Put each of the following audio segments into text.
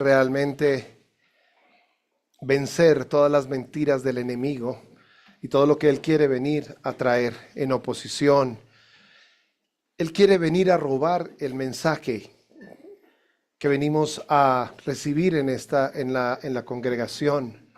realmente vencer todas las mentiras del enemigo y todo lo que él quiere venir a traer en oposición. Él quiere venir a robar el mensaje que venimos a recibir en la congregación.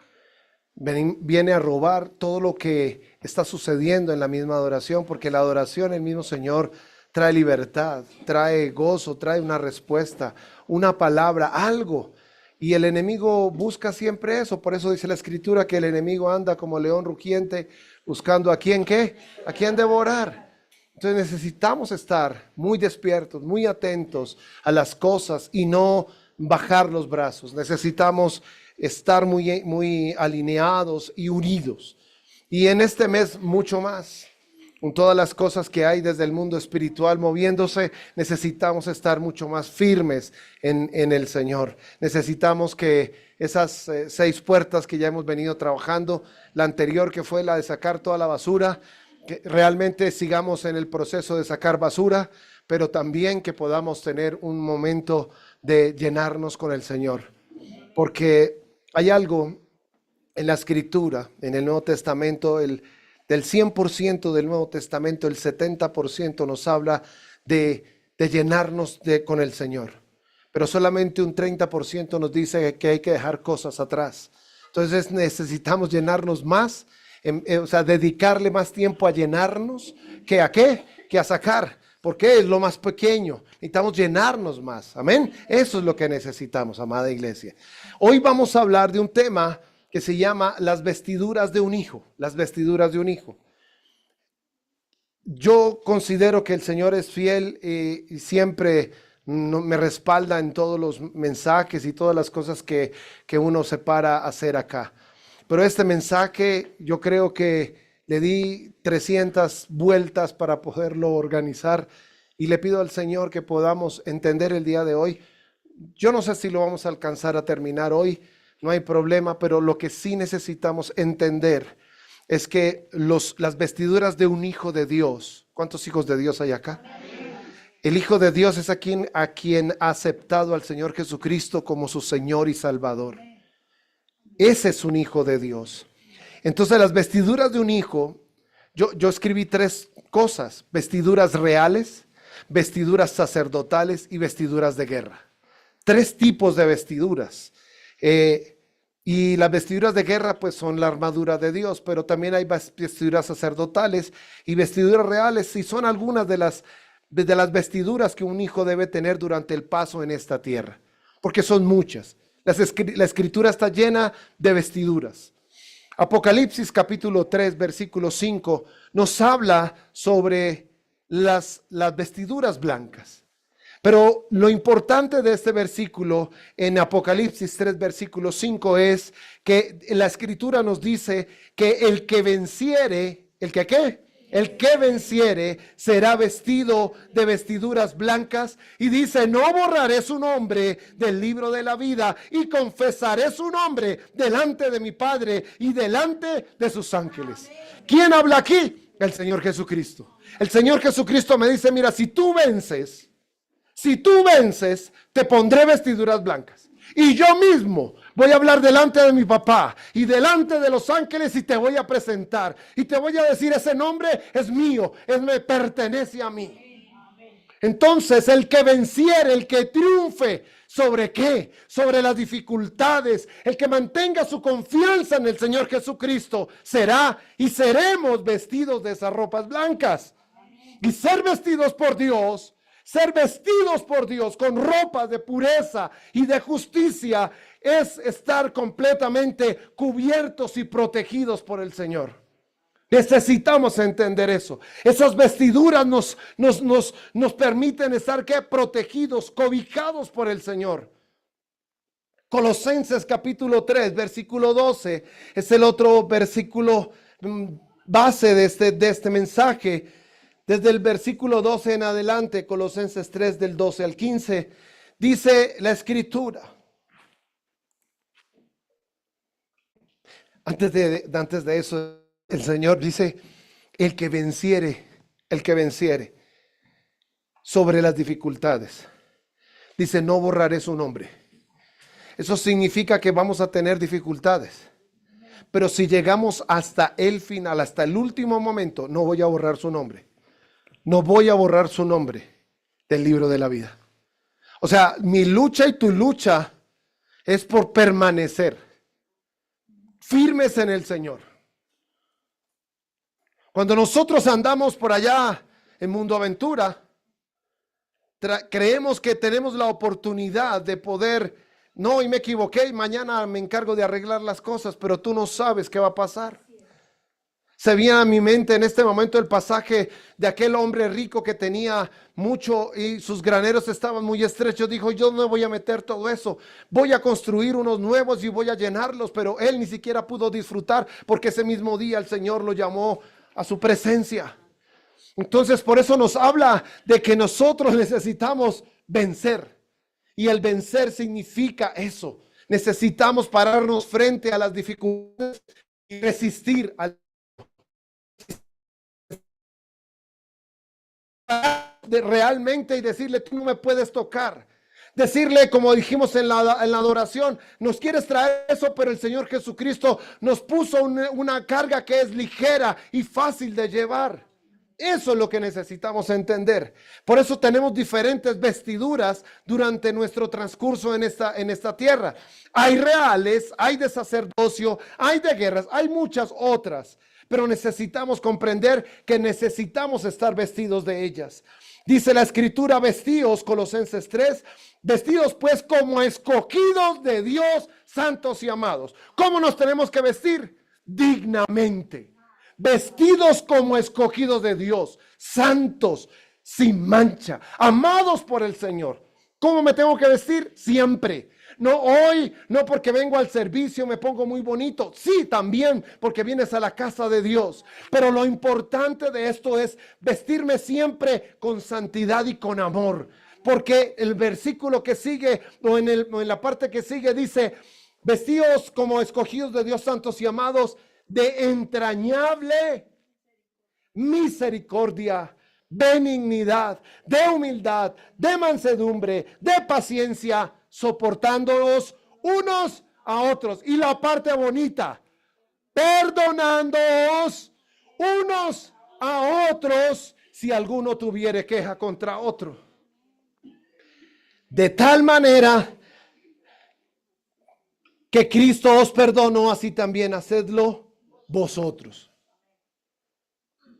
Viene a robar todo lo que está sucediendo en la misma adoración, porque la adoración, el mismo Señor trae libertad, trae gozo, trae una respuesta, una palabra, algo. Y el enemigo busca siempre eso. Por eso dice la Escritura que el enemigo anda como león rugiente buscando a quién qué, a quién devorar. Entonces necesitamos estar muy despiertos, muy atentos a las cosas y no bajar los brazos. Necesitamos estar muy alineados y unidos. Y en este mes mucho más. Con todas las cosas que hay desde el mundo espiritual moviéndose, necesitamos estar mucho más firmes en el Señor. Necesitamos que esas 6 puertas que ya hemos venido trabajando, la anterior que fue la de sacar toda la basura, que realmente sigamos en el proceso de sacar basura, pero también que podamos tener un momento de llenarnos con el Señor. Porque hay algo en la Escritura, en el Nuevo Testamento, del 100% del Nuevo Testamento, el 70% nos habla de llenarnos con el Señor. Pero solamente un 30% nos dice que hay que dejar cosas atrás. Entonces necesitamos llenarnos más, o sea, dedicarle más tiempo a llenarnos que a qué, que a sacar. Porque es lo más pequeño. Necesitamos llenarnos más. Amén. Eso es lo que necesitamos, amada iglesia. Hoy vamos a hablar de un tema que se llama las vestiduras de un hijo. Las vestiduras de un hijo. Yo considero que el Señor es fiel y siempre me respalda en todos los mensajes y todas las cosas que uno se para a hacer acá. Pero este mensaje yo creo que le di 300 vueltas para poderlo organizar y le pido al Señor que podamos entender el día de hoy. Yo no sé si lo vamos a alcanzar a terminar hoy, no hay problema, pero lo que sí necesitamos entender es que las vestiduras de un hijo de Dios, ¿cuántos hijos de Dios hay acá? El Hijo de Dios es a quien ha aceptado al Señor Jesucristo como su Señor y Salvador. Ese es un hijo de Dios. Entonces las vestiduras de un hijo, yo escribí 3 cosas: vestiduras reales, vestiduras sacerdotales y vestiduras de guerra. 3 tipos de vestiduras. Y las vestiduras de guerra pues son la armadura de Dios, pero también hay vestiduras sacerdotales y vestiduras reales, y son algunas de las vestiduras que un hijo debe tener durante el paso en esta tierra, porque son muchas. La Escritura está llena de vestiduras. Apocalipsis capítulo 3 versículo 5 nos habla sobre las vestiduras blancas. Pero lo importante de este versículo en Apocalipsis 3 versículo 5 es que la Escritura nos dice que el que venciere, ¿el que qué? El que venciere será vestido de vestiduras blancas, y dice: no borraré su nombre del libro de la vida y confesaré su nombre delante de mi Padre y delante de sus ángeles. ¿Quién habla aquí? El Señor Jesucristo. El Señor Jesucristo me dice: mira, si tú vences, te pondré vestiduras blancas. Y yo mismo voy a hablar delante de mi papá y delante de los ángeles, y te voy a presentar y te voy a decir: ese nombre es mío, me pertenece a mí. Entonces el que venciere, el que triunfe, ¿sobre qué? Sobre las dificultades, el que mantenga su confianza en el Señor Jesucristo, será y seremos vestidos de esas ropas blancas. Y ser vestidos por Dios, ser vestidos por Dios con ropas de pureza y de justicia, es estar completamente cubiertos y protegidos por el Señor. Necesitamos entender eso. Esas vestiduras nos permiten estar ¿qué? Protegidos, cobijados por el Señor. Colosenses capítulo 3 versículo 12 es el otro versículo base de este mensaje. Desde el versículo 12 en adelante, Colosenses 3 del 12 al 15, dice la Escritura. Antes de eso, el Señor dice: el que venciere sobre las dificultades, dice: no borraré su nombre. Eso significa que vamos a tener dificultades. Pero si llegamos hasta el final, hasta el último momento, no voy a borrar su nombre. No voy a borrar su nombre del libro de la vida. O sea, mi lucha y tu lucha es por permanecer firmes en el Señor. Cuando nosotros andamos por allá en Mundo Aventura, creemos que tenemos la oportunidad de poder, no, y me equivoqué y mañana me encargo de arreglar las cosas, pero tú no sabes qué va a pasar. Se viene a mi mente en este momento el pasaje de aquel hombre rico que tenía mucho y sus graneros estaban muy estrechos. Dijo, yo no voy a meter todo eso, voy a construir unos nuevos y voy a llenarlos, pero él ni siquiera pudo disfrutar porque ese mismo día el Señor lo llamó a su presencia. Entonces, por eso nos habla de que nosotros necesitamos vencer. Y el vencer significa eso. Necesitamos pararnos frente a las dificultades y resistir realmente y decirle, tú no me puedes tocar. Decirle, como dijimos en la adoración, nos quieres traer eso, pero el Señor Jesucristo nos puso una carga que es ligera y fácil de llevar. Eso es lo que necesitamos entender. Por eso tenemos diferentes vestiduras durante nuestro transcurso en esta tierra. Hay reales, hay de sacerdocio, hay de guerras, hay muchas otras. Pero necesitamos comprender que necesitamos estar vestidos de ellas. Dice la Escritura, vestidos, Colosenses 3, vestidos pues como escogidos de Dios, santos y amados. ¿Cómo nos tenemos que vestir? Dignamente. Vestidos como escogidos de Dios, santos, sin mancha, amados por el Señor. ¿Cómo me tengo que vestir? Siempre. No hoy, no porque vengo al servicio me pongo muy bonito. Sí, también porque vienes a la casa de Dios. Pero lo importante de esto es vestirme siempre con santidad y con amor. Porque el versículo que sigue o en la parte que sigue dice, vestidos como escogidos de Dios, santos y amados, de entrañable misericordia, benignidad, de humildad, de mansedumbre, de paciencia, soportándolos unos a otros. Y la parte bonita, perdonándoos unos a otros si alguno tuviere queja contra otro. De tal manera que Cristo os perdonó, así también hacedlo vosotros.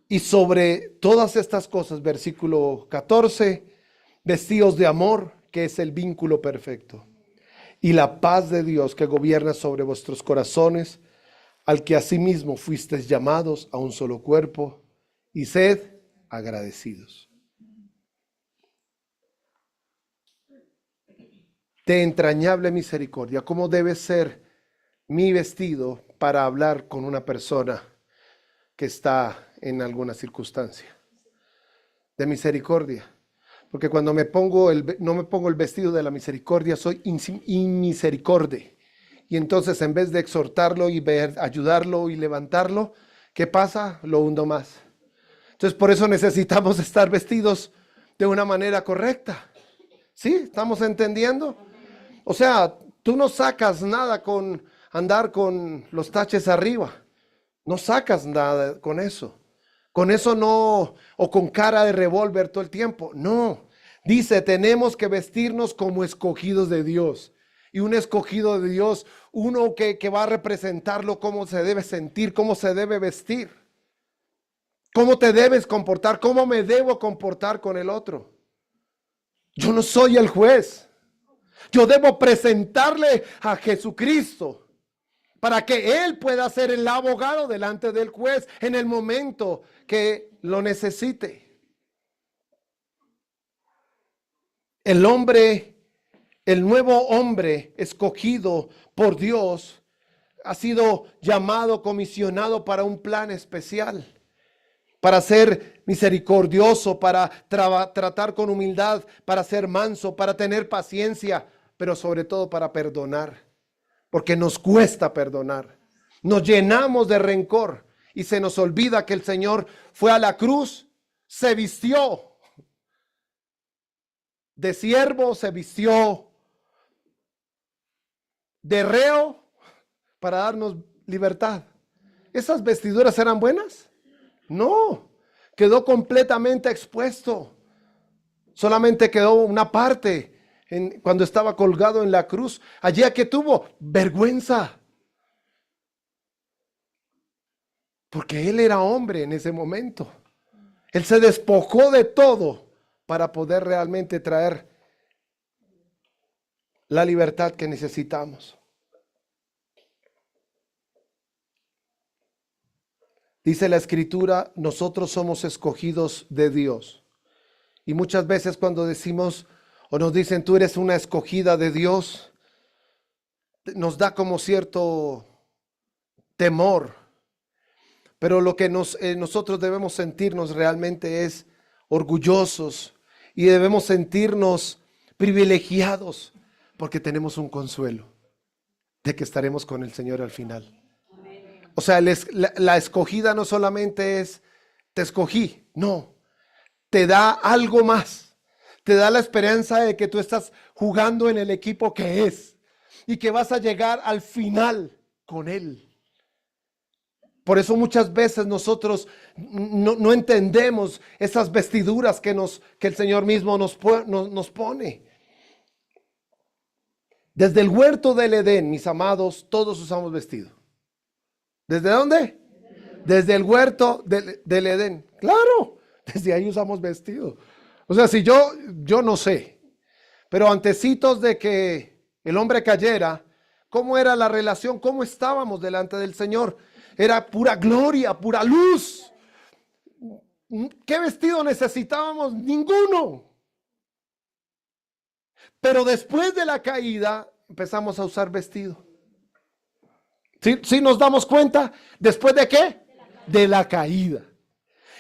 Y sobre todas estas cosas, versículo 14, vestidos de amor, que es el vínculo perfecto, y la paz de Dios que gobierna sobre vuestros corazones, al que asimismo fuisteis llamados a un solo cuerpo, y sed agradecidos. De entrañable misericordia, ¿cómo debe ser mi vestido para hablar con una persona que está en alguna circunstancia? De misericordia. Porque cuando no me pongo el vestido de la misericordia, soy inmisericorde. Y entonces en vez de exhortarlo y ayudarlo y levantarlo, ¿qué pasa? Lo hundo más. Entonces por eso necesitamos estar vestidos de una manera correcta. ¿Sí? ¿Estamos entendiendo? O sea, tú no sacas nada con andar con los taches arriba. No sacas nada con eso. Con eso no, o con cara de revólver todo el tiempo. No. Dice, tenemos que vestirnos como escogidos de Dios. Y un escogido de Dios, uno que va a representarlo, cómo se debe sentir, cómo se debe vestir. Cómo te debes comportar, cómo me debo comportar con el otro. Yo no soy el juez. Yo debo presentarle a Jesucristo para que Él pueda ser el abogado delante del juez en el momento que lo necesite. El nuevo hombre escogido por Dios ha sido llamado, comisionado para un plan especial. Para ser misericordioso, para tratar con humildad, para ser manso, para tener paciencia, pero sobre todo para perdonar, porque nos cuesta perdonar. Nos llenamos de rencor y se nos olvida que el Señor fue a la cruz, se vistió de siervo, se vistió de reo para darnos libertad. ¿Esas vestiduras eran buenas? No, quedó completamente expuesto. Solamente quedó una parte cuando estaba colgado en la cruz. Allí que tuvo vergüenza. Porque él era hombre en ese momento. Él se despojó de todo para poder realmente traer la libertad que necesitamos. Dice la Escritura, nosotros somos escogidos de Dios. Y muchas veces cuando decimos o nos dicen tú eres una escogida de Dios, nos da como cierto temor. Pero lo que nosotros debemos sentirnos realmente es orgullosos y debemos sentirnos privilegiados porque tenemos un consuelo de que estaremos con el Señor al final. O sea, la escogida no solamente es te escogí, no, te da algo más. Te da la esperanza de que tú estás jugando en el equipo que es y que vas a llegar al final con Él. Por eso muchas veces nosotros no entendemos esas vestiduras que el Señor mismo nos pone. Desde el huerto del Edén, mis amados, todos usamos vestido. ¿Desde dónde? Desde el huerto del Edén. Claro, desde ahí usamos vestido. O sea, si yo no sé, pero antecitos de que el hombre cayera, ¿cómo era la relación? ¿Cómo estábamos delante del Señor? Era pura gloria, pura luz. ¿Qué vestido necesitábamos? Ninguno. Pero después de la caída empezamos a usar vestido. ¿Sí nos damos cuenta? ¿Después de qué? De la caída.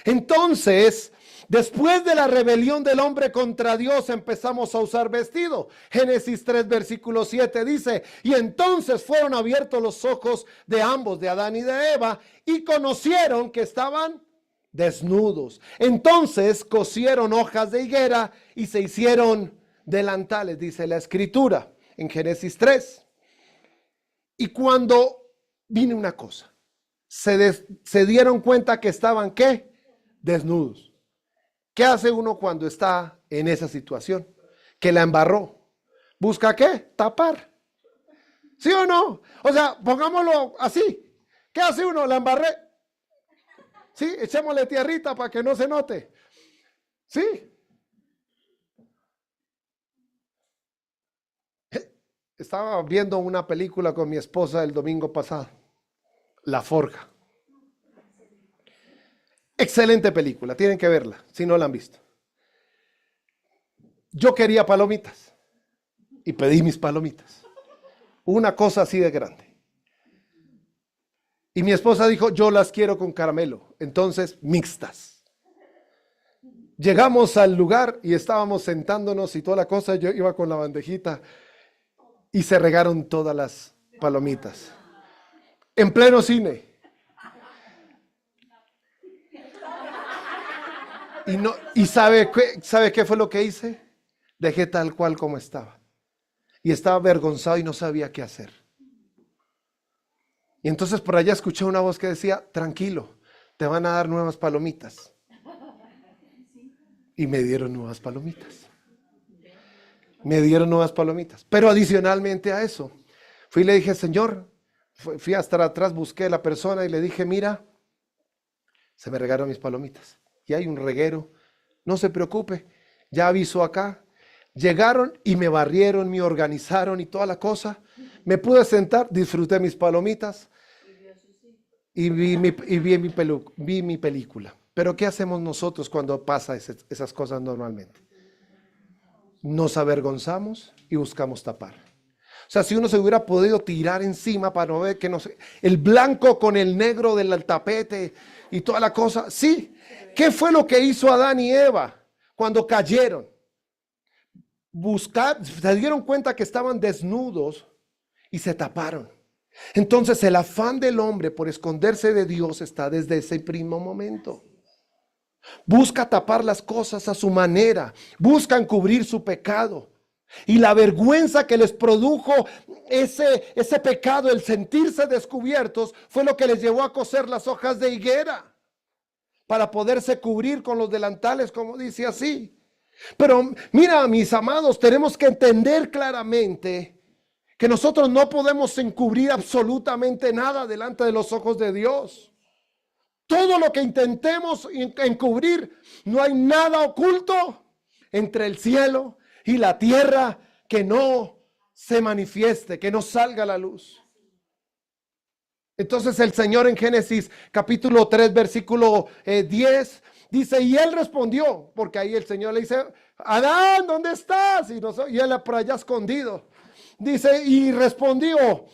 Entonces, después de la rebelión del hombre contra Dios, empezamos a usar vestido. Génesis 3, versículo 7 dice, y entonces fueron abiertos los ojos de ambos, de Adán y de Eva, y conocieron que estaban desnudos. Entonces cosieron hojas de higuera y se hicieron delantales, dice la Escritura en Génesis 3. Y cuando vino una cosa, se dieron cuenta que estaban, ¿qué? Desnudos. ¿Qué hace uno cuando está en esa situación? Que la embarró. ¿Busca qué? Tapar. ¿Sí o no? O sea, pongámoslo así. ¿Qué hace uno? La embarré. ¿Sí? Echémosle tierrita para que no se note. ¿Sí? Estaba viendo una película con mi esposa el domingo pasado. La Forja. Excelente película, tienen que verla si no la han visto. Yo quería palomitas y pedí mis palomitas. Una cosa así de grande. Y mi esposa dijo, yo las quiero con caramelo, entonces mixtas. Llegamos al lugar y estábamos sentándonos y toda la cosa, yo iba con la bandejita y se regaron todas las palomitas. En pleno cine. ¿Y sabe qué fue lo que hice? Dejé tal cual como estaba. Y estaba avergonzado y no sabía qué hacer. Y entonces por allá escuché una voz que decía, tranquilo, te van a dar nuevas palomitas. Y me dieron nuevas palomitas. Me dieron nuevas palomitas. Pero adicionalmente a eso, fui y le dije, Señor, fui hasta atrás, busqué a la persona y le dije, mira, se me regaron mis palomitas. Y hay un reguero, no se preocupe, ya aviso acá. Llegaron y me barrieron, me organizaron y toda la cosa. Me pude sentar, disfruté mis palomitas y vi mi película. Pero ¿qué hacemos nosotros cuando pasa esas cosas normalmente? Nos avergonzamos y buscamos tapar. O sea, si uno se hubiera podido tirar encima para no ver que no sé, el blanco con el negro del tapete y toda la cosa, sí. ¿Qué fue lo que hizo Adán y Eva cuando cayeron? Se dieron cuenta que estaban desnudos y se taparon. Entonces el afán del hombre por esconderse de Dios está desde ese primer momento. Busca tapar las cosas a su manera, buscan cubrir su pecado. Y la vergüenza que les produjo ese pecado, el sentirse descubiertos, fue lo que les llevó a coser las hojas de higuera para poderse cubrir con los delantales, como dice así. Pero mira, mis amados, tenemos que entender claramente que nosotros no podemos encubrir absolutamente nada delante de los ojos de Dios. Todo lo que intentemos encubrir, no hay nada oculto entre el cielo y la tierra que no se manifieste, que no salga a la luz. Entonces el Señor en Génesis capítulo 3 versículo 10 dice, y él respondió, porque ahí el Señor le dice, Adán, ¿dónde estás? Y él por allá escondido. Dice, y respondió,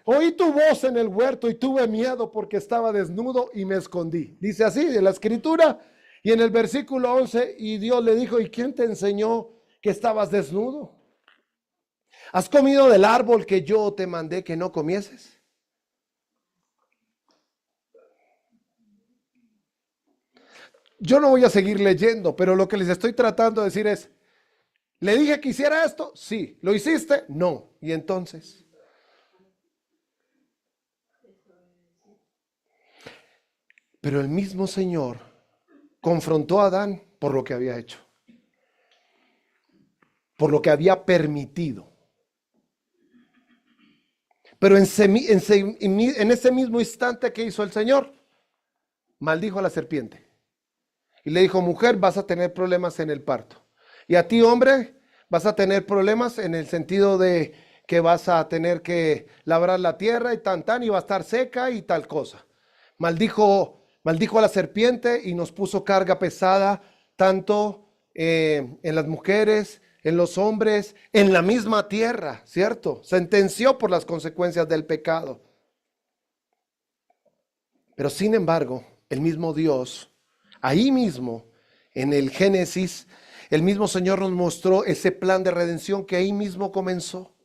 oí tu voz en el huerto y tuve miedo porque estaba desnudo y me escondí. Dice así de la escritura. Y en el versículo 11, y Dios le dijo, ¿y quién te enseñó que estabas desnudo? ¿Has comido del árbol que yo te mandé que no comieses? Yo no voy a seguir leyendo, pero lo que les estoy tratando de decir es, ¿le dije que hiciera esto? Sí. ¿Lo hiciste? No. ¿Y entonces? Pero el mismo Señor confrontó a Adán por lo que había hecho, por lo que había permitido. Pero en ese mismo instante que hizo el Señor, maldijo a la serpiente. Y le dijo, mujer, vas a tener problemas en el parto. Y a ti, hombre, vas a tener problemas en el sentido de que vas a tener que labrar la tierra y y va a estar seca y tal cosa. Maldijo a la serpiente y nos puso carga pesada, tanto en las mujeres, en los hombres, en la misma tierra, ¿cierto? Sentenció por las consecuencias del pecado. Pero sin embargo, el mismo Dios, ahí mismo, en el Génesis, el mismo Señor nos mostró ese plan de redención que ahí mismo comenzó.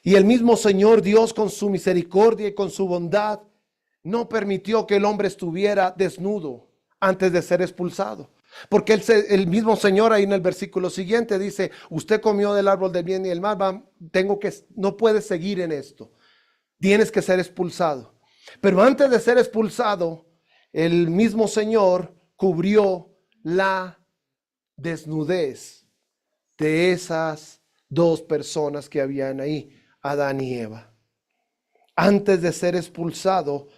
Y el mismo Señor Dios, con su misericordia y con su bondad, no permitió que el hombre estuviera desnudo antes de ser expulsado. Porque el mismo Señor ahí en el versículo siguiente dice, usted comió del árbol del bien y del mal, no puedes seguir en esto. Tienes que ser expulsado. Pero antes de ser expulsado, el mismo Señor cubrió la desnudez de esas dos personas que habían ahí, Adán y Eva. Antes de ser expulsado,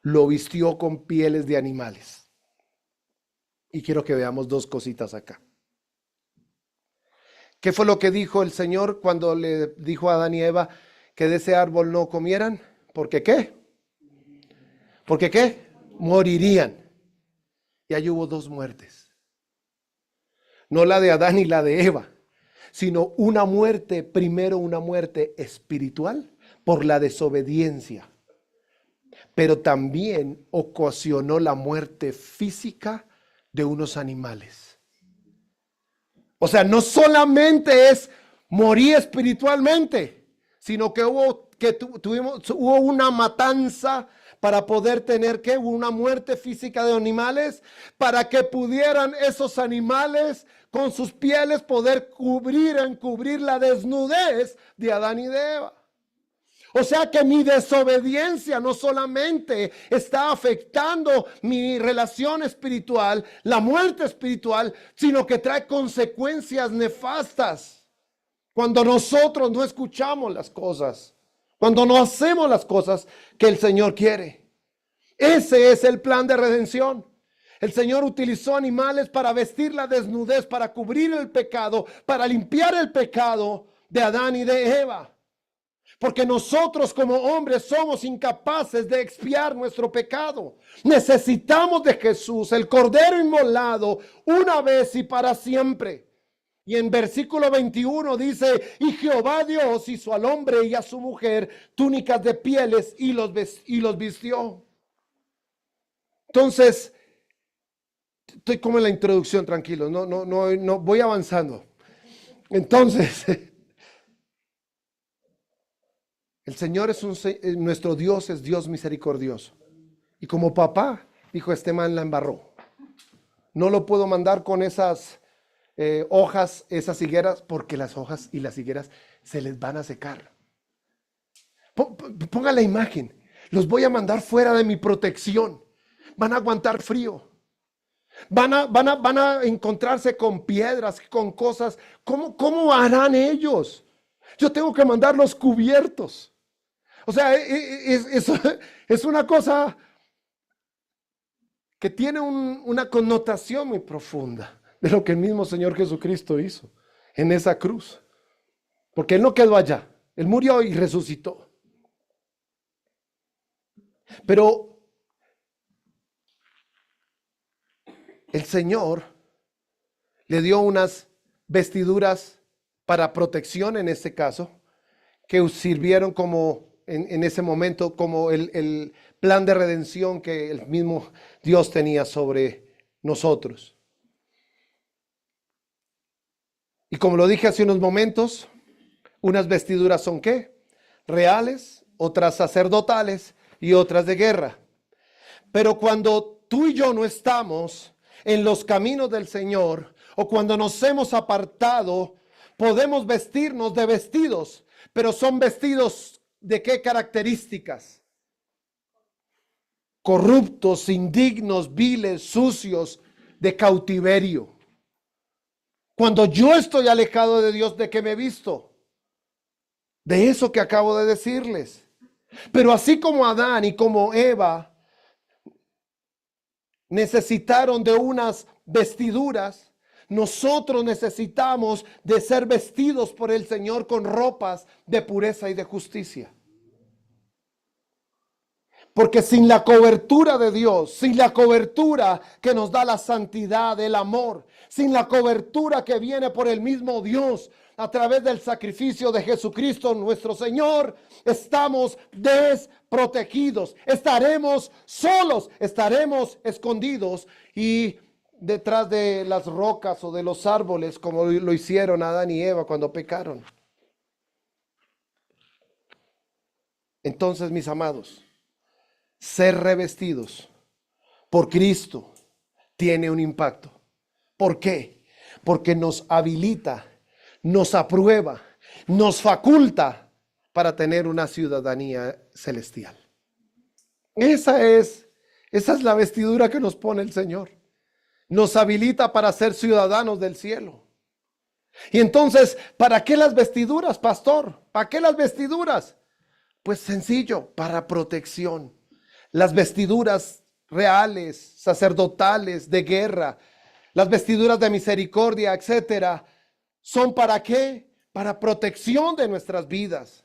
lo vistió con pieles de animales. Y quiero que veamos dos cositas acá. ¿Qué fue lo que dijo el Señor cuando le dijo a Adán y Eva que de ese árbol no comieran? ¿Porque qué? ¿Porque qué? Morirían. Y ahí hubo dos muertes. No la de Adán y la de Eva, sino una muerte, primero una muerte espiritual por la desobediencia. Pero también ocasionó la muerte física de unos animales. O sea, no solamente es morir espiritualmente, sino que hubo una matanza para poder tener una muerte física de animales, para que pudieran esos animales con sus pieles poder encubrir la desnudez de Adán y de Eva. O sea que mi desobediencia no solamente está afectando mi relación espiritual, la muerte espiritual, sino que trae consecuencias nefastas cuando nosotros no escuchamos las cosas, cuando no hacemos las cosas que el Señor quiere. Ese es el plan de redención. El Señor utilizó animales para vestir la desnudez, para cubrir el pecado, para limpiar el pecado de Adán y de Eva. Porque nosotros como hombres somos incapaces de expiar nuestro pecado. Necesitamos de Jesús, el Cordero inmolado, una vez y para siempre. Y en versículo 21 dice, y Jehová Dios hizo al hombre y a su mujer túnicas de pieles y los vistió. Entonces, estoy como en la introducción, tranquilo, no voy avanzando. Entonces, el Señor nuestro Dios es Dios misericordioso. Y como papá, dijo, este man la embarró. No lo puedo mandar con esas hojas esas higueras, porque las hojas y las higueras se les van a secar. Ponga la imagen. Los voy a mandar fuera de mi protección. Van a aguantar frío. Van a encontrarse con piedras, con cosas. ¿Cómo harán ellos? Yo tengo que mandarlos cubiertos. O sea, es una cosa que tiene una connotación muy profunda de lo que el mismo Señor Jesucristo hizo en esa cruz. Porque Él no quedó allá. Él murió y resucitó. Pero el Señor le dio unas vestiduras para protección en este caso, que sirvieron como en ese momento como el plan de redención que el mismo Dios tenía sobre nosotros. Y como lo dije hace unos momentos, unas vestiduras son ¿qué? Reales, otras sacerdotales y otras de guerra. Pero cuando tú y yo no estamos en los caminos del Señor, o cuando nos hemos apartado, podemos vestirnos de vestidos, pero son vestidos ¿de qué características? Corruptos, indignos, viles, sucios, de cautiverio. Cuando yo estoy alejado de Dios, ¿de qué me he visto? De eso que acabo de decirles. Pero así como Adán y como Eva necesitaron de unas vestiduras, nosotros necesitamos de ser vestidos por el Señor con ropas de pureza y de justicia. Porque sin la cobertura de Dios, sin la cobertura que nos da la santidad, el amor, sin la cobertura que viene por el mismo Dios a través del sacrificio de Jesucristo nuestro Señor, estamos desprotegidos, estaremos solos, estaremos escondidos y detrás de las rocas o de los árboles, como lo hicieron Adán y Eva cuando pecaron. Entonces, mis amados, ser revestidos por Cristo tiene un impacto. ¿Por qué? Porque nos habilita, nos aprueba, nos faculta para tener una ciudadanía celestial. Esa es la vestidura que nos pone el Señor. Nos habilita para ser ciudadanos del cielo. Y entonces, ¿para qué las vestiduras, pastor? ¿Para qué las vestiduras? Pues sencillo, para protección. Las vestiduras reales, sacerdotales, de guerra, las vestiduras de misericordia, etcétera, ¿son para qué? Para protección de nuestras vidas.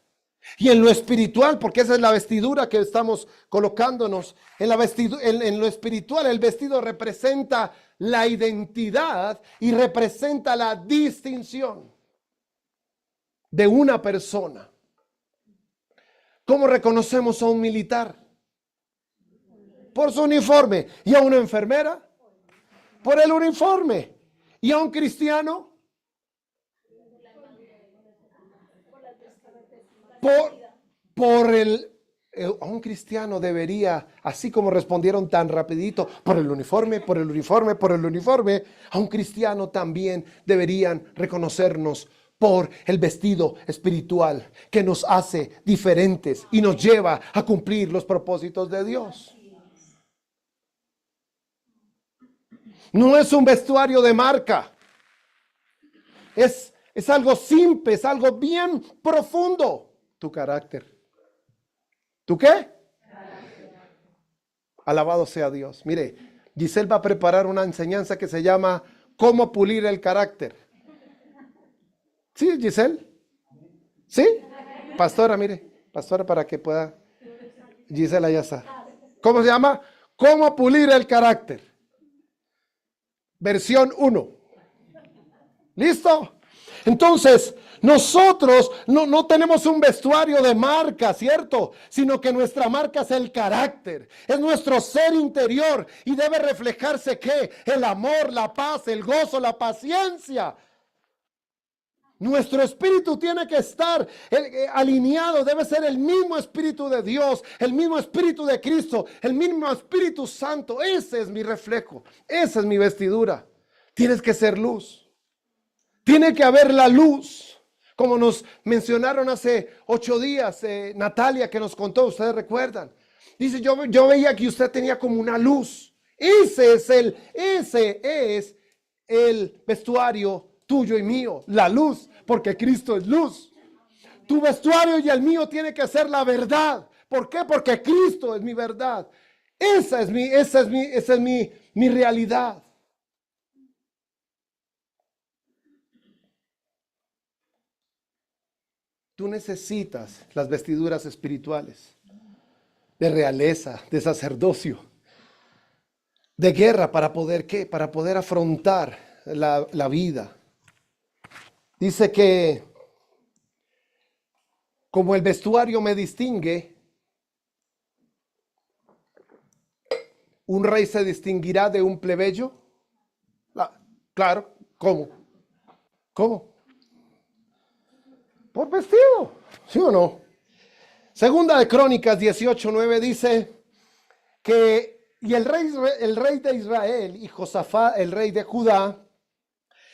Y en lo espiritual, porque esa es la vestidura que estamos colocándonos, en lo espiritual, el vestido representa la identidad y representa la distinción de una persona. ¿Cómo reconocemos a un militar? Por su uniforme. ¿Y a una enfermera? Por el uniforme. ¿Y a un cristiano? A un cristiano debería, así como respondieron tan rapidito, por el uniforme, por el uniforme, por el uniforme, a un cristiano también deberían reconocernos por el vestido espiritual que nos hace diferentes y nos lleva a cumplir los propósitos de Dios. No es un vestuario de marca. Es algo simple, es algo bien profundo. Tu carácter. ¿Tú qué? Alabado sea Dios. Mire, Giselle va a preparar una enseñanza que se llama ¿Cómo pulir el carácter? ¿Sí, Giselle? ¿Sí? Pastora, mire. Pastora, para que pueda. Giselle, ya está. ¿Cómo se llama? ¿Cómo pulir el carácter? Versión 1. ¿Listo? Entonces, nosotros no tenemos un vestuario de marca, ¿cierto? Sino que nuestra marca es el carácter, es nuestro ser interior y debe reflejarse ¿qué? El amor, la paz, el gozo, la paciencia. Nuestro espíritu tiene que estar alineado, debe ser el mismo espíritu de Dios, el mismo espíritu de Cristo, el mismo Espíritu Santo. Ese es mi reflejo, esa es mi vestidura. Tienes que ser luz. Tiene que haber la luz, como nos mencionaron hace 8 días, Natalia que nos contó, ustedes recuerdan. Dice, yo veía que usted tenía como una luz. Ese es el vestuario tuyo y mío, la luz, porque Cristo es luz. Tu vestuario y el mío tiene que ser la verdad. ¿Por qué? Porque Cristo es mi verdad. Esa es mi realidad. Tú necesitas las vestiduras espirituales, de realeza, de sacerdocio, de guerra para poder, ¿qué? Para poder afrontar la vida. Dice que como el vestuario me distingue, ¿un rey se distinguirá de un plebeyo? Claro, ¿cómo? ¿Cómo? Por vestido, ¿sí o no? Segunda de Crónicas 18:9 dice que y el rey de Israel y Josafat, el rey de Judá,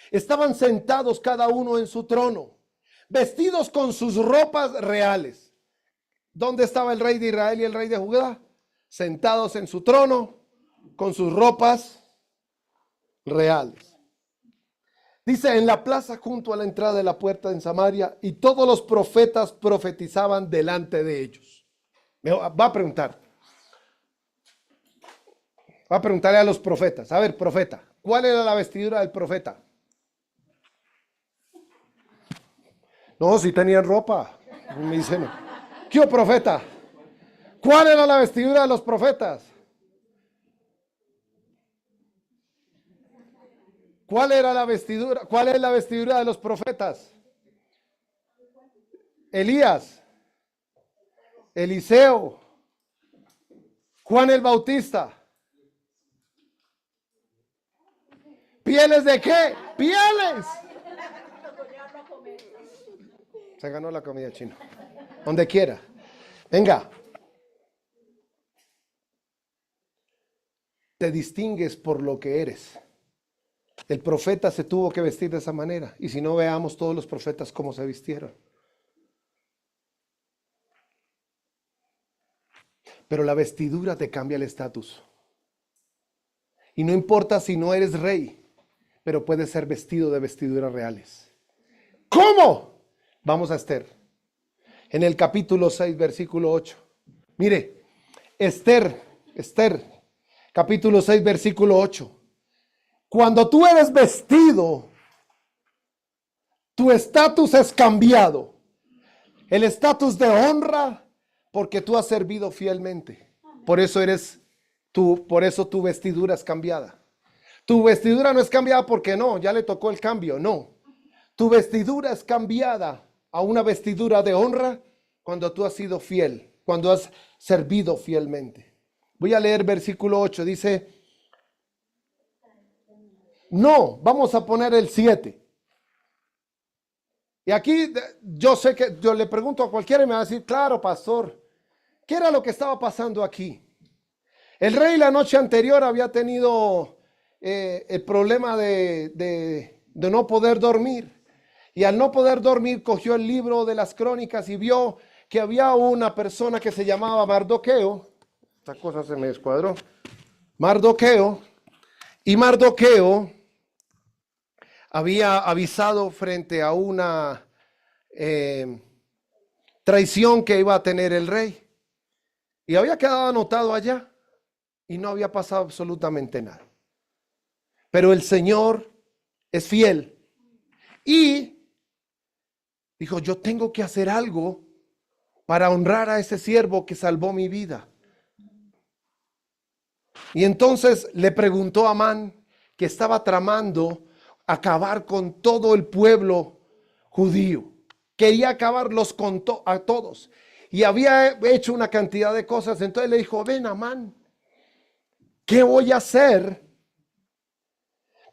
estaban sentados cada uno en su trono, vestidos con sus ropas reales. ¿Dónde estaba el rey de Israel y el rey de Judá? Sentados en su trono con sus ropas reales. Dice, en la plaza junto a la entrada de la puerta en Samaria, y todos los profetas profetizaban delante de ellos. Va a preguntarle a los profetas. A ver, profeta, ¿cuál era la vestidura del profeta? No, si tenían ropa. Me dicen, no. ¿Qué profeta? ¿Cuál era la vestidura de los profetas? ¿Cuál era la vestidura? ¿Cuál es la vestidura de los profetas? Elías, Eliseo, Juan el Bautista. ¿Pieles de qué? ¡Pieles! Se ganó la comida china. Donde quiera. Venga. Te distingues por lo que eres. El profeta se tuvo que vestir de esa manera. Y si no, veamos todos los profetas cómo se vistieron. Pero la vestidura te cambia el estatus. Y no importa si no eres rey, pero puedes ser vestido de vestiduras reales. ¿Cómo? Vamos a Esther. En el capítulo 6, versículo 8. Mire, Esther, capítulo 6, versículo 8. Cuando tú eres vestido, tu estatus es cambiado. El estatus de honra, porque tú has servido fielmente. Por eso tu vestidura es cambiada. Tu vestidura no es cambiada porque no, ya le tocó el cambio, no. Tu vestidura es cambiada a una vestidura de honra cuando tú has sido fiel, cuando has servido fielmente. Voy a leer versículo 8, dice, no, vamos a poner el 7. Y aquí yo sé que yo le pregunto a cualquiera y me va a decir, claro, pastor, ¿qué era lo que estaba pasando aquí? El rey la noche anterior había tenido el problema de no poder dormir. Y al no poder dormir, cogió el libro de las crónicas y vio que había una persona que se llamaba Mardoqueo. Esta cosa se me descuadró. Mardoqueo. Y Mardoqueo había avisado frente a una traición que iba a tener el rey. Y había quedado anotado allá. Y no había pasado absolutamente nada. Pero el Señor es fiel. Y dijo, yo tengo que hacer algo para honrar a ese siervo que salvó mi vida. Y entonces le preguntó a Amán, que estaba tramando acabar con todo el pueblo judío. Quería acabarlos a todos. Y había hecho una cantidad de cosas. Entonces le dijo, ven Amán, ¿qué voy a hacer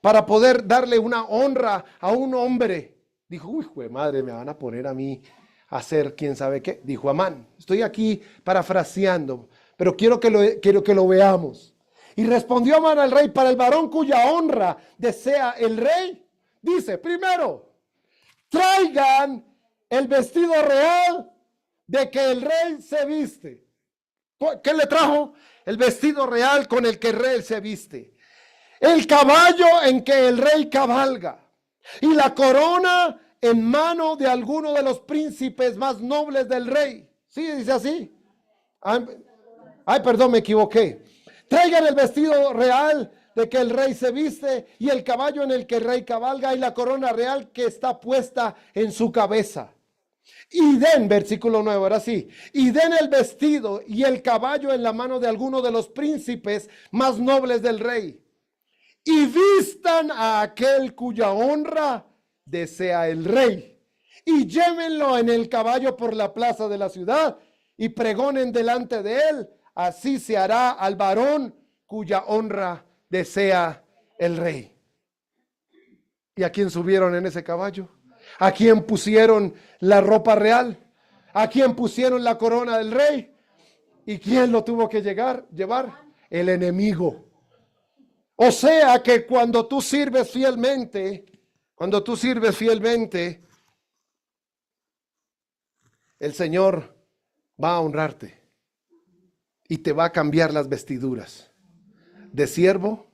para poder darle una honra a un hombre? Dijo, uy, jue madre, me van a poner a mí a hacer quién sabe qué. Dijo Amán, estoy aquí parafraseando, pero quiero que lo veamos. Y respondió Amán al rey, para el varón cuya honra desea el rey, dice, primero, traigan el vestido real de que el rey se viste. ¿Qué le trajo? El vestido real con el que el rey se viste. El caballo en que el rey cabalga. Y la corona en mano de alguno de los príncipes más nobles del rey. ¿Sí dice así? Ay, perdón, me equivoqué. Traigan el vestido real de que el rey se viste y el caballo en el que el rey cabalga y la corona real que está puesta en su cabeza. Y den, versículo 9, ahora sí, y den el vestido y el caballo en la mano de alguno de los príncipes más nobles del rey. Y vistan a aquel cuya honra desea el rey. Y llévenlo en el caballo por la plaza de la ciudad y pregonen delante de él. Así se hará al varón cuya honra desea el rey. ¿Y a quién subieron en ese caballo? ¿A quién pusieron la ropa real? ¿A quién pusieron la corona del rey? ¿Y quién lo tuvo que llevar? El enemigo. O sea que cuando tú sirves fielmente, el Señor va a honrarte y te va a cambiar las vestiduras de siervo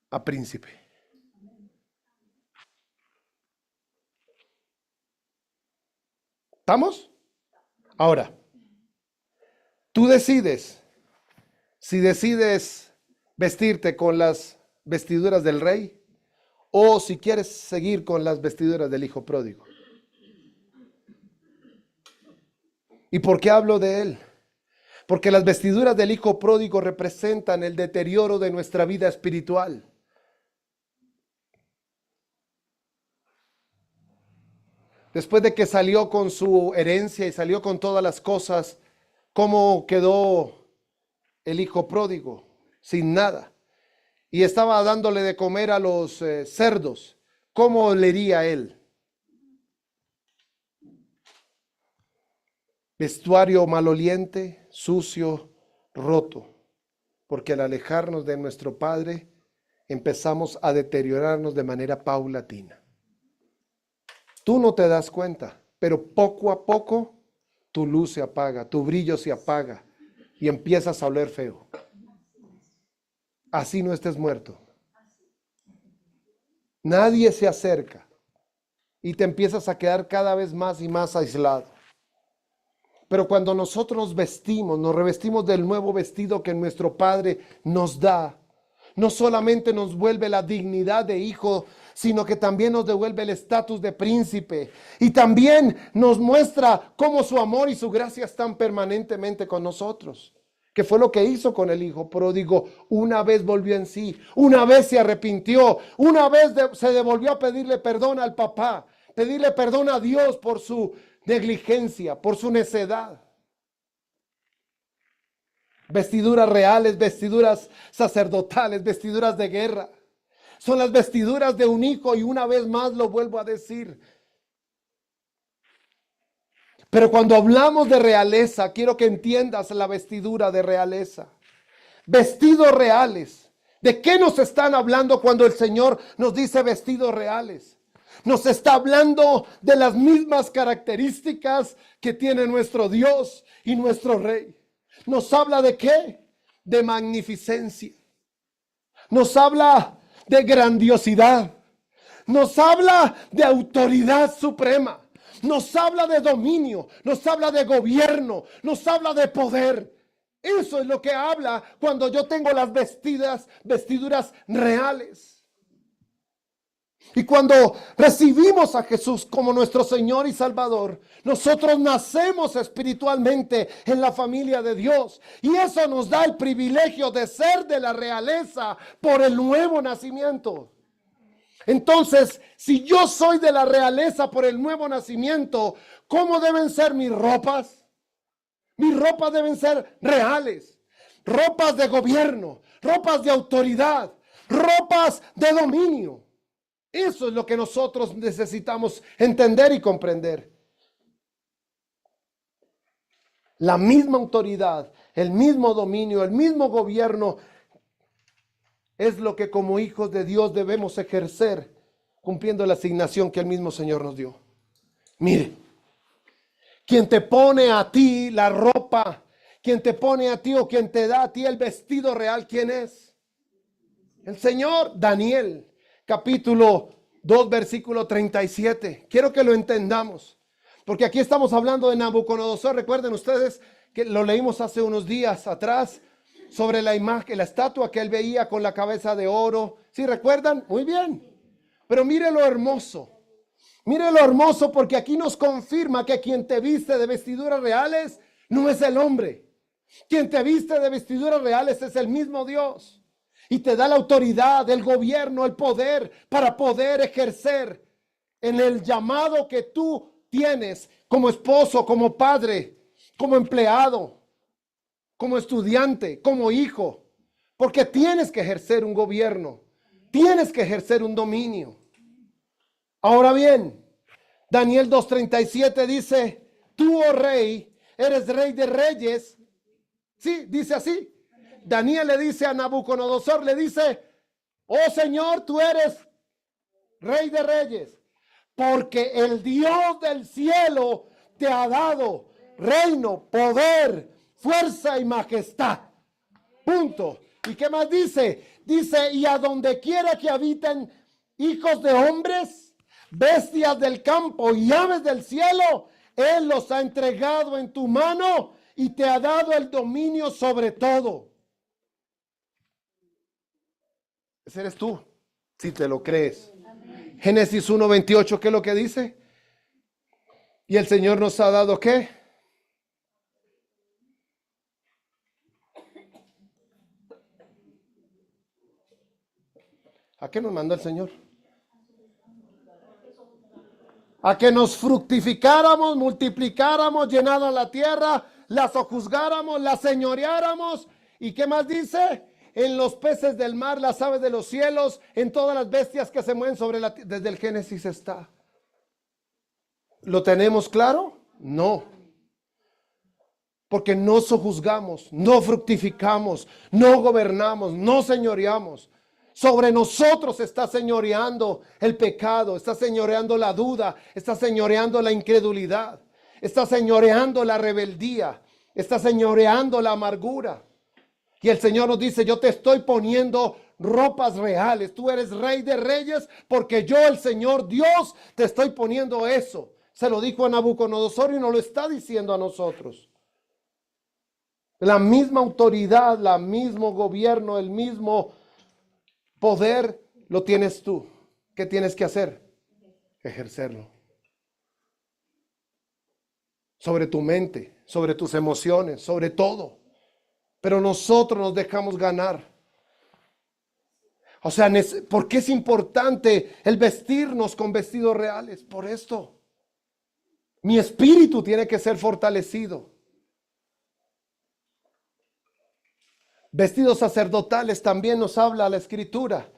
a príncipe. ¿Estamos? Ahora, tú decides si decides vestirte con las vestiduras del rey o si quieres seguir con las vestiduras del hijo pródigo. ¿Y por qué hablo de él? Porque las vestiduras del hijo pródigo representan el deterioro de nuestra vida espiritual. Después de que salió con su herencia y salió con todas las cosas, ¿cómo quedó el hijo pródigo? Sin nada. Y estaba dándole de comer a los cerdos. ¿Cómo olería él? Vestuario maloliente, sucio, roto. Porque al alejarnos de nuestro Padre, empezamos a deteriorarnos de manera paulatina. Tú no te das cuenta, pero poco a poco tu luz se apaga, tu brillo se apaga y empiezas a oler feo. Así no estés muerto. Nadie se acerca y te empiezas a quedar cada vez más y más aislado. Pero cuando nosotros nos revestimos del nuevo vestido que nuestro Padre nos da, no solamente nos vuelve la dignidad de hijo, sino que también nos devuelve el estatus de príncipe. Y también nos muestra cómo su amor y su gracia están permanentemente con nosotros. Que fue lo que hizo con el hijo pródigo. Una vez volvió en sí, una vez se arrepintió, una vez se devolvió a pedirle perdón al papá, pedirle perdón a Dios por su negligencia, por su necedad. Vestiduras reales, vestiduras sacerdotales, vestiduras de guerra. Son las vestiduras de un hijo y una vez más lo vuelvo a decir. Pero cuando hablamos de realeza, quiero que entiendas la vestidura de realeza. Vestidos reales. ¿De qué nos están hablando cuando el Señor nos dice vestidos reales? Nos está hablando de las mismas características que tiene nuestro Dios y nuestro Rey. ¿Nos habla de qué? De magnificencia. Nos habla de grandiosidad. Nos habla de autoridad suprema. Nos habla de dominio. Nos habla de gobierno. Nos habla de poder. Eso es lo que habla cuando yo tengo las vestiduras reales. Y cuando recibimos a Jesús como nuestro Señor y Salvador, nosotros nacemos espiritualmente en la familia de Dios. Y eso nos da el privilegio de ser de la realeza por el nuevo nacimiento. Entonces, si yo soy de la realeza por el nuevo nacimiento, ¿cómo deben ser mis ropas? Mis ropas deben ser reales. Ropas de gobierno, ropas de autoridad, ropas de dominio. Eso es lo que nosotros necesitamos entender y comprender. La misma autoridad, el mismo dominio, el mismo gobierno es lo que como hijos de Dios debemos ejercer cumpliendo la asignación que el mismo Señor nos dio. Mire, quien te pone a ti la ropa, quien te pone a ti o quien te da a ti el vestido real, ¿quién es? El Señor. Daniel, capítulo 2, versículo 37. Quiero que lo entendamos, porque aquí estamos hablando de Nabucodonosor. Recuerden ustedes que lo leímos hace unos días atrás sobre la imagen, la estatua que él veía con la cabeza de oro. ¿Sí recuerdan? Muy bien. Pero mire lo hermoso. Mire lo hermoso, porque aquí nos confirma que quien te viste de vestiduras reales no es el hombre. Quien te viste de vestiduras reales es el mismo Dios. Y te da la autoridad, el gobierno, el poder para poder ejercer en el llamado que tú tienes como esposo, como padre, como empleado, como estudiante, como hijo. Porque tienes que ejercer un gobierno, tienes que ejercer un dominio. Ahora bien, Daniel 2:37 dice, tú, oh rey, eres rey de reyes. Sí, dice así. Daniel le dice a Nabucodonosor, le dice, oh Señor, tú eres rey de reyes, porque el Dios del cielo te ha dado reino, poder, fuerza y majestad. Punto. ¿Y qué más dice? Dice, y a donde quiera que habiten hijos de hombres, bestias del campo y aves del cielo, Él los ha entregado en tu mano y te ha dado el dominio sobre todo. Ese eres tú, si te lo crees. Amén. Génesis 1:28, ¿qué es lo que dice? Y el Señor nos ha dado ¿qué? ¿A qué nos mandó el Señor? A que nos fructificáramos, multiplicáramos, llenando la tierra, la sojuzgáramos, la señoreáramos. ¿Y qué más dice? En los peces del mar, las aves de los cielos, en todas las bestias que se mueven sobre la tierra. Desde el Génesis está. ¿Lo tenemos claro? No. Porque no sojuzgamos, no fructificamos, no gobernamos, no señoreamos. Sobre nosotros está señoreando el pecado, está señoreando la duda, está señoreando la incredulidad, está señoreando la rebeldía, está señoreando la amargura. Y el Señor nos dice, yo te estoy poniendo ropas reales. Tú eres rey de reyes porque yo, el Señor Dios, te estoy poniendo eso. Se lo dijo a Nabucodonosor y nos lo está diciendo a nosotros. La misma autoridad, el mismo gobierno, el mismo poder lo tienes tú. ¿Qué tienes que hacer? Ejercerlo. Sobre tu mente, sobre tus emociones, sobre todo. Pero nosotros nos dejamos ganar. O sea, ¿por qué es importante el vestirnos con vestidos reales? Por esto. Mi espíritu tiene que ser fortalecido. Vestidos sacerdotales también nos habla la Escritura.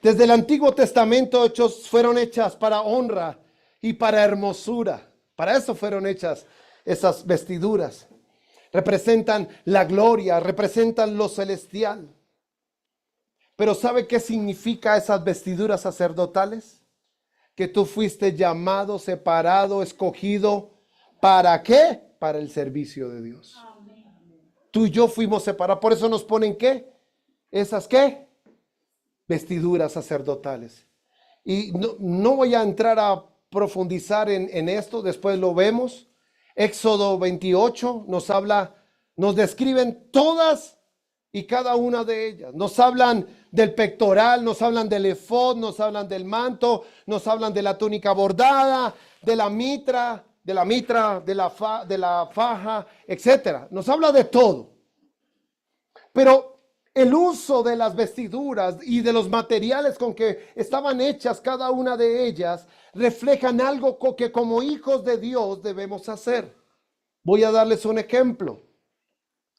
Desde el Antiguo Testamento fueron hechas para honra y para hermosura. Para eso fueron hechas esas vestiduras. Representan la gloria, representan lo celestial. Pero ¿sabe qué significa esas vestiduras sacerdotales? Que tú fuiste llamado, separado, escogido. ¿Para qué? Para el servicio de Dios. Tú y yo fuimos separados. Por eso nos ponen ¿qué? ¿Esas qué? Vestiduras sacerdotales. Y no voy a entrar a profundizar en esto. Después lo vemos. Éxodo 28 nos habla, nos describen todas y cada una de ellas. Nos hablan del pectoral, nos hablan del efod, nos hablan del manto, nos hablan de la túnica bordada, de la mitra, de la faja, etcétera. Nos habla de todo. Pero el uso de las vestiduras y de los materiales con que estaban hechas cada una de ellas reflejan algo que como hijos de Dios debemos hacer. Voy a darles un ejemplo.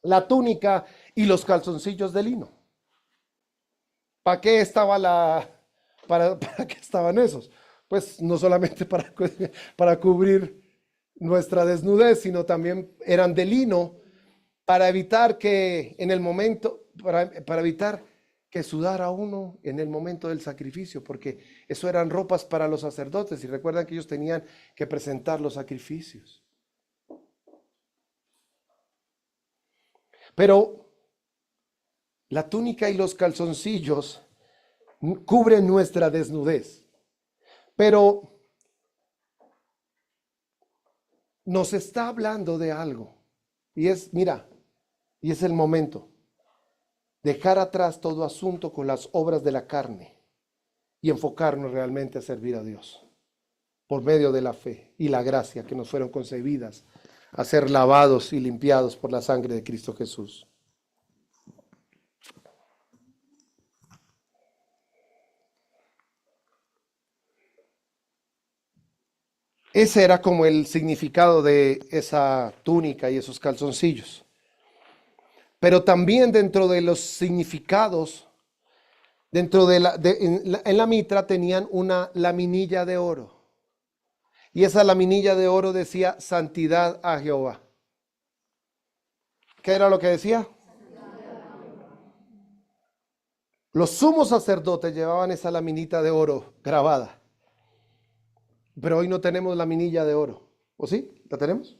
La túnica y los calzoncillos de lino. ¿Para qué para qué estaban esos? Pues no solamente para cubrir nuestra desnudez, sino también eran de lino para evitar que en el momento, para evitar que sudara uno en el momento del sacrificio, porque eso eran ropas para los sacerdotes y recuerdan que ellos tenían que presentar los sacrificios. Pero la túnica y los calzoncillos cubren nuestra desnudez, pero nos está hablando de algo y es, mira, y es el momento. Dejar atrás todo asunto con las obras de la carne y enfocarnos realmente a servir a Dios por medio de la fe y la gracia que nos fueron concebidas a ser lavados y limpiados por la sangre de Cristo Jesús. Ese era como el significado de esa túnica y esos calzoncillos. Pero también dentro de los significados, dentro de en la mitra tenían una laminilla de oro. Y esa laminilla de oro decía santidad a Jehová. ¿Qué era lo que decía? Los sumos sacerdotes llevaban esa laminita de oro grabada. Pero hoy no tenemos laminilla de oro. ¿O sí? ¿La tenemos?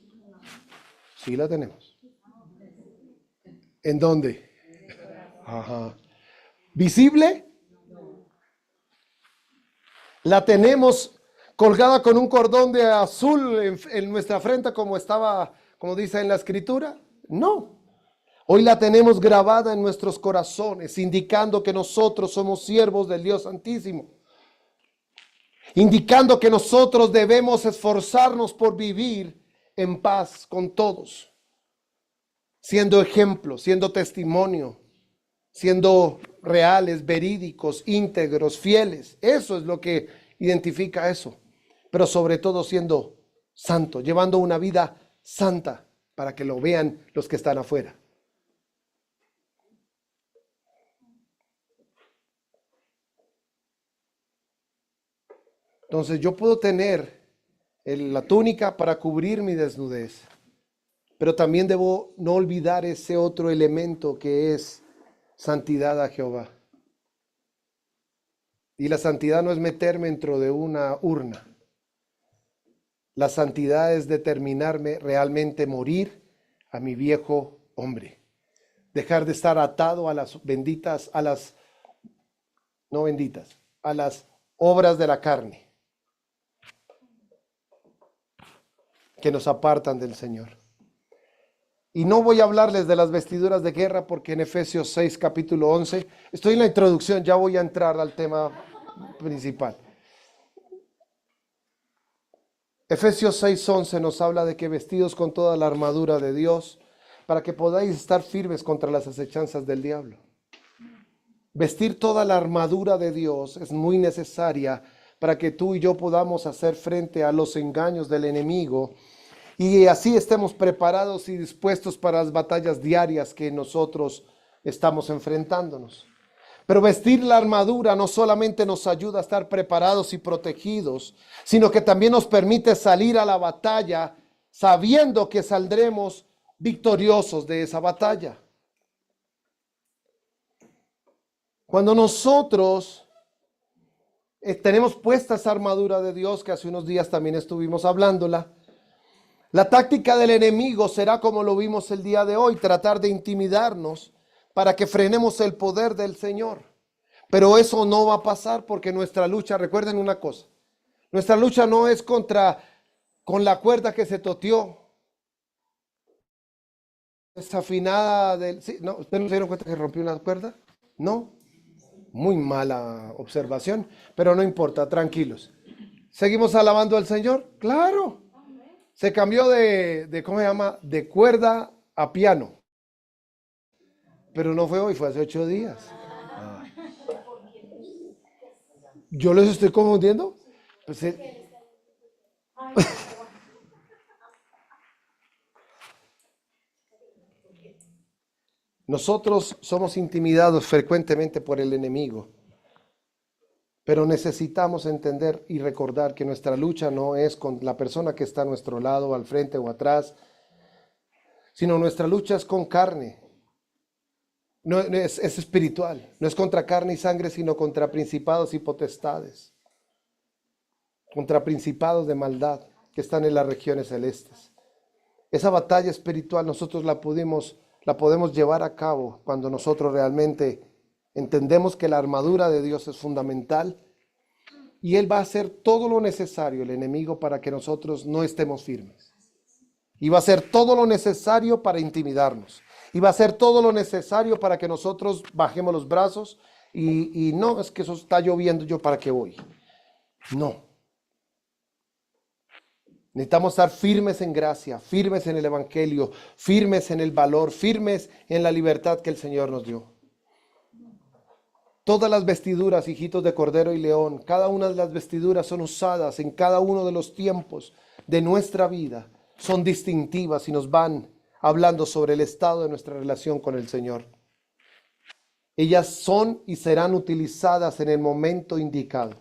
Sí la tenemos. ¿En dónde? Ajá. ¿Visible? La tenemos colgada con un cordón de azul en nuestra frente como estaba, como dice en la escritura. No. Hoy la tenemos grabada en nuestros corazones, indicando que nosotros somos siervos del Dios Santísimo. Indicando que nosotros debemos esforzarnos por vivir en paz con todos. Siendo ejemplo, siendo testimonio, siendo reales, verídicos, íntegros, fieles. Eso es lo que identifica eso. Pero sobre todo siendo santo, llevando una vida santa para que lo vean los que están afuera. Entonces yo puedo tener la túnica para cubrir mi desnudez. Pero también debo no olvidar ese otro elemento que es santidad a Jehová. Y la santidad no es meterme dentro de una urna. La santidad es determinarme realmente morir a mi viejo hombre. Dejar de estar atado a las benditas, a las obras de la carne que nos apartan del Señor. Y no voy a hablarles de las vestiduras de guerra porque en Efesios 6, capítulo 11, estoy en la introducción, ya voy a entrar al tema principal. Efesios 6, 11 nos habla de que vestidos con toda la armadura de Dios para que podáis estar firmes contra las acechanzas del diablo. Vestir toda la armadura de Dios es muy necesaria para que tú y yo podamos hacer frente a los engaños del enemigo y así estemos preparados y dispuestos para las batallas diarias que nosotros estamos enfrentándonos. Pero vestir la armadura no solamente nos ayuda a estar preparados y protegidos, sino que también nos permite salir a la batalla sabiendo que saldremos victoriosos de esa batalla. Cuando nosotros tenemos puesta esa armadura de Dios, que hace unos días también estuvimos hablándola, la táctica del enemigo será como lo vimos el día de hoy, tratar de intimidarnos para que frenemos el poder del Señor. Pero eso no va a pasar porque nuestra lucha, recuerden una cosa, nuestra lucha no es con la cuerda que se toteó, desafinada del... ¿Sí? ¿No? ¿Ustedes no se dieron cuenta que rompió una cuerda? No, muy mala observación, pero no importa, tranquilos. ¿Seguimos alabando al Señor? Claro. Se cambió de ¿cómo se llama? De cuerda a piano. Pero no fue hoy, fue hace 8 días. Ah. ¿Yo les estoy confundiendo? Pues, nosotros somos intimidados frecuentemente por el enemigo. Pero necesitamos entender y recordar que nuestra lucha no es con la persona que está a nuestro lado, al frente o atrás, sino nuestra lucha es con carne. No, es espiritual. No es contra carne y sangre, sino contra principados y potestades. Contra principados de maldad que están en las regiones celestes. Esa batalla espiritual nosotros la podemos llevar a cabo cuando nosotros realmente entendemos que la armadura de Dios es fundamental y Él va a hacer todo lo necesario, el enemigo, para que nosotros no estemos firmes. Y va a hacer todo lo necesario para intimidarnos. Y va a hacer todo lo necesario para que nosotros bajemos los brazos y no, es que eso está lloviendo, ¿yo para qué voy? No. Necesitamos estar firmes en gracia, firmes en el evangelio, firmes en el valor, firmes en la libertad que el Señor nos dio. Todas las vestiduras, hijitos de cordero y león, cada una de las vestiduras son usadas en cada uno de los tiempos de nuestra vida. Son distintivas y nos van hablando sobre el estado de nuestra relación con el Señor. Ellas son y serán utilizadas en el momento indicado.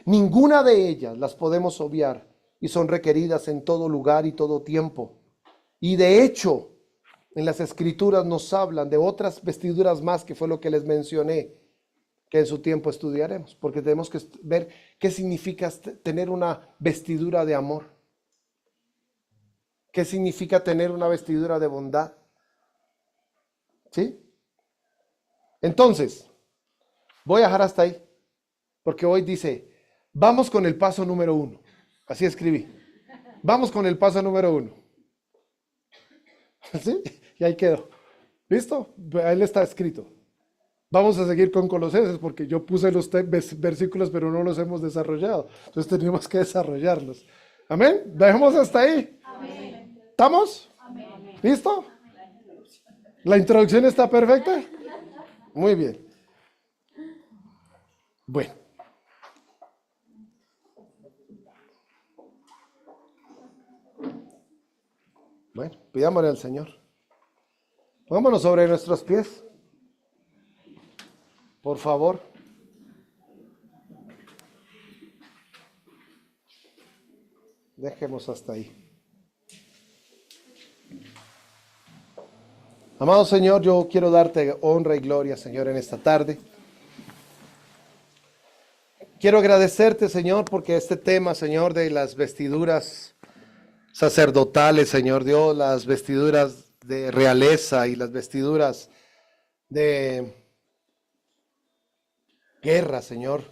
Ninguna de ellas las podemos obviar y son requeridas en todo lugar y todo tiempo. Y de hecho, en las Escrituras nos hablan de otras vestiduras más, que fue lo que les mencioné, que en su tiempo estudiaremos, porque tenemos que ver qué significa tener una vestidura de amor. ¿Qué significa tener una vestidura de bondad? ¿Sí? Entonces, voy a dejar hasta ahí, porque hoy dice, vamos con el paso número 1. Así escribí. Vamos con el paso número 1. ¿Sí? Y ahí quedó. ¿Listo? Ahí está escrito. Vamos a seguir con Colosenses porque yo puse los versículos pero no los hemos desarrollado. Entonces tenemos que desarrollarlos. Amén. Dejemos hasta ahí. Amén. ¿Estamos? Amén. ¿Listo? ¿La introducción está perfecta? Muy bien. Bueno. Bueno, pidámosle al Señor. Pongámonos sobre nuestros pies. Por favor. Dejemos hasta ahí. Amado Señor, yo quiero darte honra y gloria, Señor, en esta tarde. Quiero agradecerte, Señor, porque este tema, Señor, de las vestiduras sacerdotales, Señor Dios, las vestiduras de realeza y las vestiduras de guerra, Señor,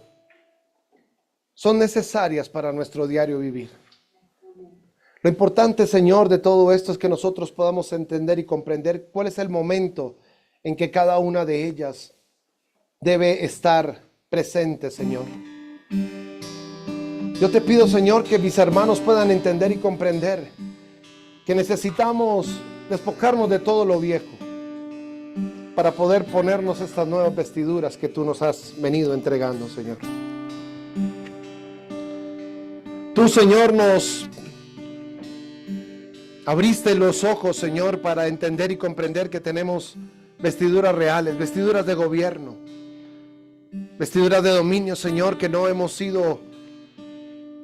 son necesarias para nuestro diario vivir. Lo importante, Señor, de todo esto es que nosotros podamos entender y comprender cuál es el momento en que cada una de ellas debe estar presente, Señor. Yo te pido, Señor, que mis hermanos puedan entender y comprender que necesitamos despojarnos de todo lo viejo para poder ponernos estas nuevas vestiduras que tú nos has venido entregando, Señor. Tú, Señor, nos abriste los ojos, Señor, para entender y comprender que tenemos vestiduras reales, vestiduras de gobierno, vestiduras de dominio, Señor, que no hemos sido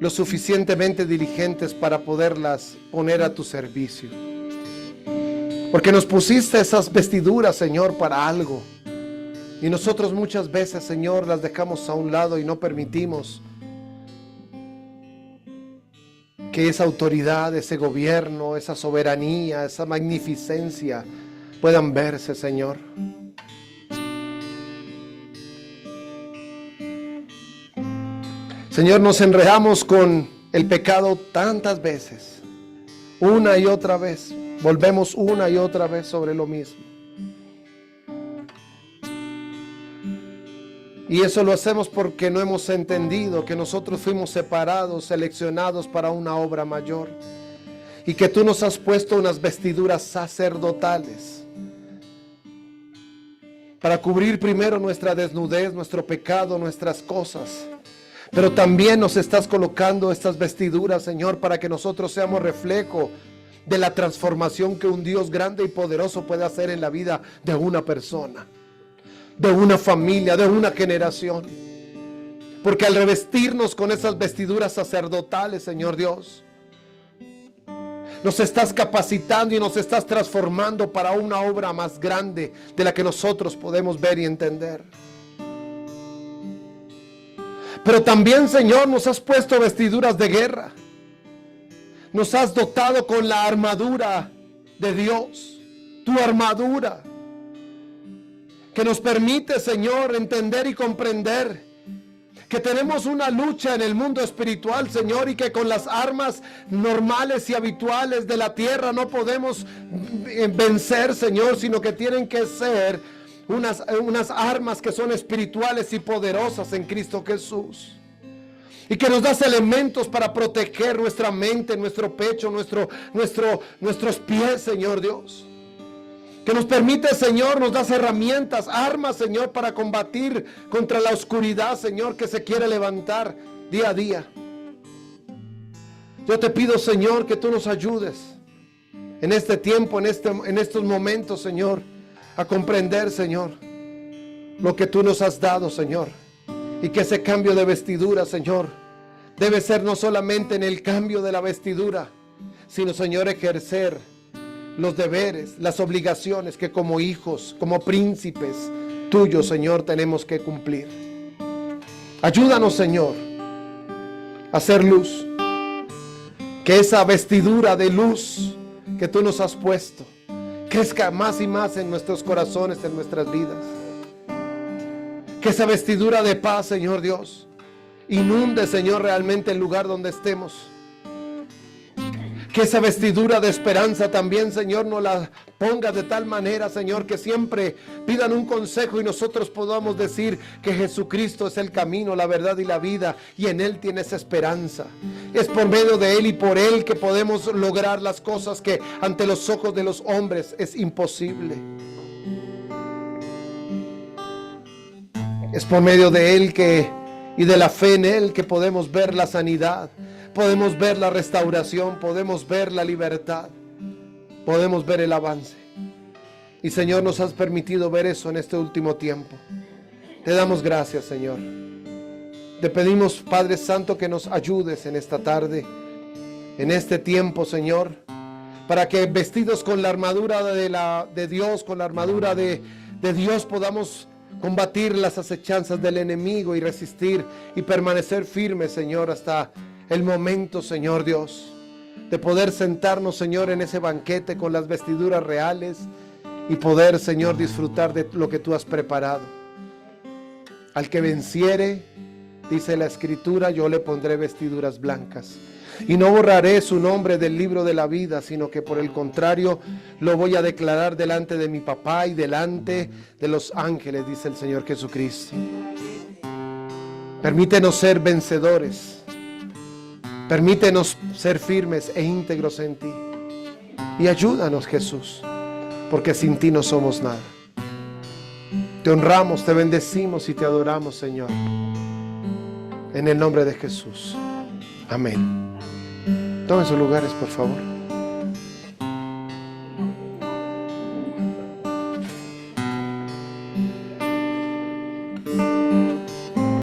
lo suficientemente diligentes para poderlas poner a tu servicio. Porque nos pusiste esas vestiduras, Señor, para algo. Y nosotros muchas veces, Señor, las dejamos a un lado y no permitimos que esa autoridad, ese gobierno, esa soberanía, esa magnificencia puedan verse, Señor. Señor, nos enredamos con el pecado tantas veces, una y otra vez, volvemos una y otra vez sobre lo mismo. Y eso lo hacemos porque no hemos entendido que nosotros fuimos separados, seleccionados para una obra mayor. Y que tú nos has puesto unas vestiduras sacerdotales para cubrir primero nuestra desnudez, nuestro pecado, nuestras cosas. Pero también nos estás colocando estas vestiduras, Señor, para que nosotros seamos reflejo de la transformación que un Dios grande y poderoso puede hacer en la vida de una persona, de una familia, de una generación. Porque al revestirnos con esas vestiduras sacerdotales, Señor Dios, Nos estás capacitando y nos estás transformando para una obra más grande de la que nosotros podemos ver y entender. Pero también, Señor, nos has puesto vestiduras de guerra. Nos has dotado con la armadura de Dios, tu armadura, que nos permite, Señor, entender y comprender que tenemos una lucha en el mundo espiritual, Señor, y que con las armas normales y habituales de la tierra no podemos vencer, Señor, sino que tienen que ser unas armas que son espirituales y poderosas en Cristo Jesús. Y que nos das elementos para proteger nuestra mente, nuestro pecho, nuestros pies, Señor Dios. Que nos permite, Señor, nos das herramientas, armas, Señor, para combatir contra la oscuridad, Señor, que se quiere levantar día a día. Yo te pido, Señor, que tú nos ayudes en este tiempo, en estos momentos, Señor, a comprender, Señor, lo que tú nos has dado, Señor. Y que ese cambio de vestidura, Señor, debe ser no solamente en el cambio de la vestidura, sino, Señor, ejercer los deberes, las obligaciones que como hijos, como príncipes tuyos, Señor, tenemos que cumplir. Ayúdanos, Señor, a hacer luz. Que esa vestidura de luz que tú nos has puesto crezca más y más en nuestros corazones, en nuestras vidas. Que esa vestidura de paz, Señor Dios, inunde, Señor, realmente el lugar donde estemos. Que esa vestidura de esperanza también, Señor, nos la ponga de tal manera, Señor, que siempre pidan un consejo y nosotros podamos decir que Jesucristo es el camino, la verdad y la vida, y en Él tienes esperanza. Es por medio de Él y por Él que podemos lograr las cosas que ante los ojos de los hombres es imposible. Es por medio de Él y de la fe en Él que podemos ver la sanidad. Podemos ver la restauración, podemos ver la libertad, podemos ver el avance. Y Señor, nos has permitido ver eso en este último tiempo. Te damos gracias, Señor. Te pedimos, Padre Santo, que nos ayudes en esta tarde, en este tiempo, Señor, para que vestidos con la armadura de Dios, con la armadura de Dios, podamos combatir las acechanzas del enemigo y resistir y permanecer firmes, Señor, hasta el momento, Señor Dios, de poder sentarnos, Señor, en ese banquete con las vestiduras reales y poder, Señor, disfrutar de lo que tú has preparado. Al que venciere, dice la Escritura, yo le pondré vestiduras blancas y no borraré su nombre del libro de la vida, sino que por el contrario lo voy a declarar delante de mi papá y delante de los ángeles, dice el Señor Jesucristo. Permítenos ser vencedores. Permítenos ser firmes e íntegros en ti. Y ayúdanos, Jesús, porque sin ti no somos nada. Te honramos, te bendecimos y te adoramos, Señor. En el nombre de Jesús. Amén. Tomen sus lugares, por favor.